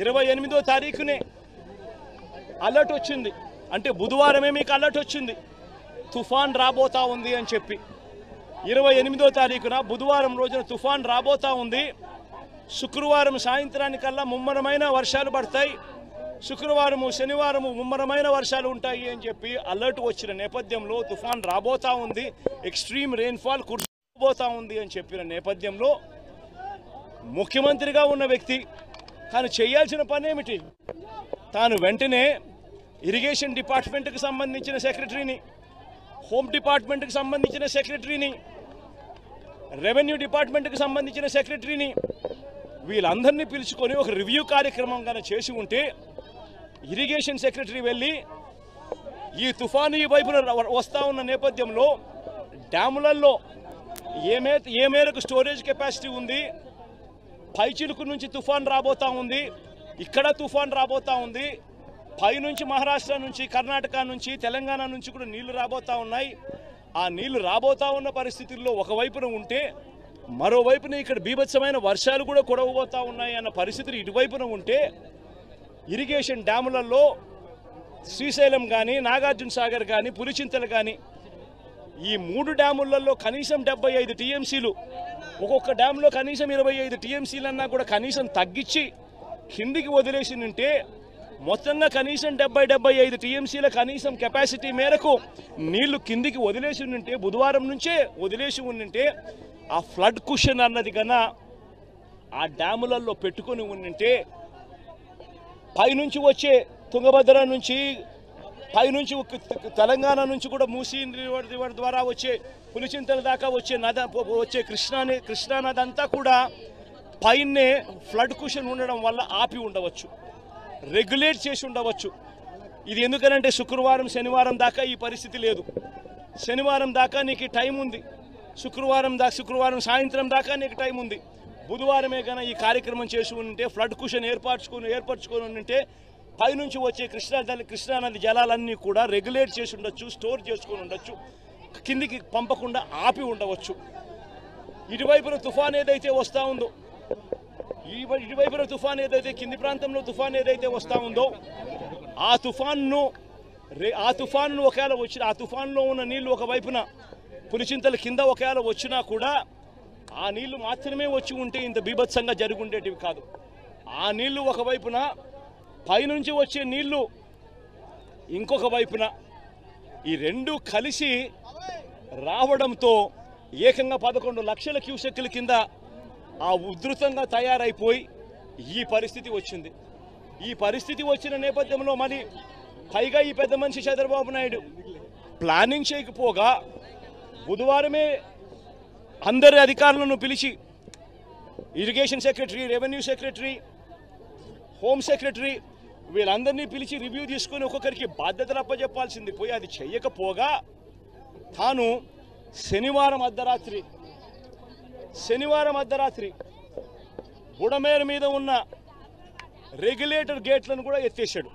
28వ తారీఖునే alert వచ్చింది, అంటే బుధవారమే మీకు అలర్ట్ వచ్చింది తుఫాన్ రాబోతా ఉంది అని చెప్పి. 28వ తారీఖున బుధవారం రోజున తుఫాన్ రాబోతా ఉంది. శుక్రవారం సాయంత్రానికల్లా ముమ్మరమైన వర్షాలు పడతాయి, శుక్రవారము శనివారము ముమ్మరమైన వర్షాలు ఉంటాయి అని చెప్పి అలర్ట్ వచ్చిన నేపథ్యంలో తుఫాన్ రాబోతా ఉంది, ఎక్స్ట్రీమ్ రెయిన్ఫాల్ కురబోతా ఉంది అని చెప్పిన నేపథ్యంలో ముఖ్యమంత్రిగా ఉన్న వ్యక్తి తాను చేయాల్సిన పని ఏమిటి? తాను వెంటనే ఇరిగేషన్ డిపార్ట్మెంట్కి సంబంధించిన సెక్రటరీని, హోమ్ డిపార్ట్మెంట్కి సంబంధించిన సెక్రటరీని, రెవెన్యూ డిపార్ట్మెంట్కి సంబంధించిన సెక్రటరీని వీళ్ళందరినీ పిలుచుకొని ఒక రివ్యూ కార్యక్రమం కానీ చేసి ఉంటే, ఇరిగేషన్ సెక్రటరీ వెళ్ళి ఈ తుఫాను ఈ వైపున వస్తూ ఉన్న నేపథ్యంలో డ్యాములలో ఏ మేరకు స్టోరేజ్ కెపాసిటీ ఉంది, పైచిలుకు నుంచి తుఫాన్ రాబోతూ ఉంది, ఇక్కడ తుఫాన్ రాబోతూ ఉంది, పైనుంచి మహారాష్ట్ర నుంచి కర్ణాటక నుంచి తెలంగాణ నుంచి కూడా నీళ్లు రాబోతూ ఉన్నాయి, ఆ నీళ్లు రాబోతూ ఉన్న పరిస్థితుల్లో ఒకవైపున ఉంటే మరోవైపున ఇక్కడ బీభత్సమైన వర్షాలు కూడా కురవబోతూ ఉన్నాయి అన్న పరిస్థితులు ఇటువైపున ఉంటే, ఇరిగేషన్ డ్యాములలో శ్రీశైలం కానీ నాగార్జున సాగర్ కానీ పులిచింతలు కానీ ఈ 3 డ్యాములలో కనీసం 75 టీఎంసీలు, ఒక్కొక్క డ్యామ్లో కనీసం 25 టీఎంసీలు అన్నా కూడా కనీసం తగ్గించి కిందికి వదిలేసి ఉంటే, మొత్తంగా కనీసం 70-75 టీఎంసీల కనీసం కెపాసిటీ మేరకు నీళ్లు కిందికి వదిలేసి ఉంటే, బుధవారం నుంచే వదిలేసి ఉంటే ఆ ఫ్లడ్ కుషన్ అన్నది కన్నా ఆ డ్యాములలో పెట్టుకొని ఉంటే పైనుంచి వచ్చే తుంగభద్ర నుంచి, పైనుంచి తెలంగాణ నుంచి కూడా మూసీ రివర్ ద్వారా వచ్చే పులిచింతల దాకా వచ్చే కృష్ణా నది అంతా కూడా పైనే ఫ్లడ్ కుషన్ ఉండడం వల్ల ఆపి ఉండవచ్చు, రెగ్యులేట్ చేసి ఉండవచ్చు. ఇది ఎందుకనంటే శుక్రవారం శనివారం దాకా ఈ పరిస్థితి లేదు, శనివారం దాకా నీకు టైం ఉంది, శుక్రవారం సాయంత్రం దాకా నీకు టైం ఉంది. బుధవారమే కన్నా ఈ కార్యక్రమం చేసి ఉంటే ఫ్లడ్ కుషన్ ఏర్పరచుకొని ఉంటే పైనుంచి వచ్చే కృష్ణానది జలాలన్నీ కూడా రెగ్యులేట్ చేసి ఉండొచ్చు, స్టోర్ చేసుకొని ఉండొచ్చు, కిందికి పంపకుండా ఆపి ఉండవచ్చు. ఇటువైపున తుఫాన్ ఏదైతే వస్తూ ఉందో, ఇటువైపున తుఫాన్ ఏదైతే కింది ప్రాంతంలో తుఫాన్ ఏదైతే వస్తూ ఉందో ఆ తుఫాన్ను ఒకవేళ వచ్చిన ఆ తుఫాన్లో ఉన్న నీళ్లు ఒకవైపున పులిచింతల కింద ఒకవేళ వచ్చినా కూడా ఆ నీళ్లు మాత్రమే వచ్చి ఉంటే ఇంత బీభత్సంగా జరిగి ఉండేటివి కాదు. ఆ నీళ్లు ఒకవైపున, పైనుంచి వచ్చే నీళ్లు ఇంకొక వైపున, ఈ రెండు కలిసి రావడంతో ఏకంగా 11 లక్షల క్యూసెక్కుల కింద ఆ ఉధృతంగా తయారైపోయి ఈ పరిస్థితి వచ్చింది. ఈ పరిస్థితి వచ్చిన నేపథ్యంలో మరి పైగా ఈ పెద్ద మనిషి చంద్రబాబు నాయుడు ప్లానింగ్ చేయకపోగా బుధవారమే అందరి అధికారులను పిలిచి, irrigation secretary, revenue secretary, home secretary వీళ్ళందరినీ పిలిచి రివ్యూ తీసుకొని ఒక్కొక్కరికి బాధ్యతలు అప్పచెప్పాల్సింది పోయి అది చెయ్యకపోగా తాను శనివారం అర్ధరాత్రి బుడమేరు మీద ఉన్న రెగ్యులేటర్ గేట్లను కూడా ఎత్తేసాడు.